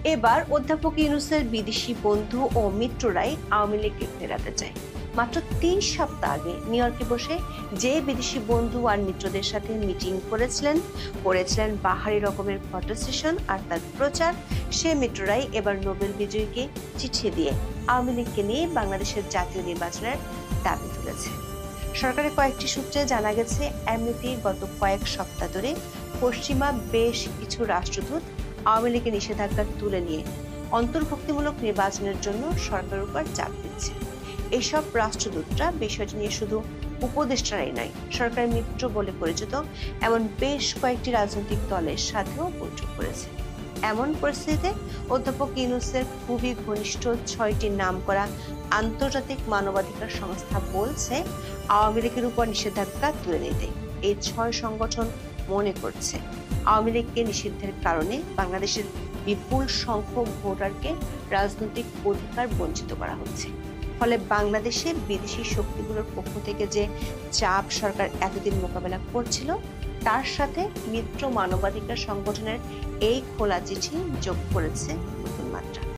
এবার অধ্যাপক ইউনূসের বিদেশি বন্ধু ও মিত্ররাই আওয়ামী লীগকে ফেরাতে চায়। মাত্র 3 সপ্তাহ আগে নিউ ইয়র্কে বসে যে বিদেশি বন্ধু আর মিত্রদের সাথে মিটিং করেছিলেন বাহারি রকমের ফটো সেশন আর তার প্রচার, সে মিত্ররাই এবার নোবেল বিজয়ীকে চিঠি দিয়ে আওয়ামী লীগকে নিয়ে বাংলাদেশের জাতীয় নির্বাচনের দাবি তুলেছে। সরকারের কয়েকটি সূত্রে জানা গেছে, এমনিতেই গত কয়েক সপ্তাহ ধরে পশ্চিমা বেশ কিছু রাষ্ট্রদূত আওয়ামী লীগের নিষেধাজ্ঞা তুলে নিয়ে অন্তর্ভুক্তিমূলক নির্বাচনের জন্য সরকারের উপর চাপ দিচ্ছে। এসব রাষ্ট্রদূতরা বিষয়টি নিয়ে শুধু উপদেষ্টারাই নয়, সরকারের মিত্র বলে পরিচিত এমন বেশ কয়েকটি রাজনৈতিক দলের সাথেও বৈঠক করেছে। এমন পরিস্থিতিতে অধ্যাপক ইউনূসের খুবই ঘনিষ্ঠ 6টি নামকরা আন্তর্জাতিক মানবাধিকার সংস্থা বলছে, আওয়ামী লীগের উপর নিষেধাজ্ঞা তুলে নিতে এই 6 সংগঠন মনে করছে আওয়ামী লীগকে নিষিদ্ধের কারণে বাংলাদেশের বিপুল সংখ্যক ভোটারকে রাজনৈতিক অধিকার বঞ্চিত করা হচ্ছে। ফলে বাংলাদেশে বিদেশি শক্তিগুলোর পক্ষ থেকে যে চাপ সরকার এতদিন মোকাবেলা করছিল, তার সাথে মিত্র মানবাধিকার সংগঠনের এই খোলা চিঠি যোগ করেছে নতুন মাত্রা।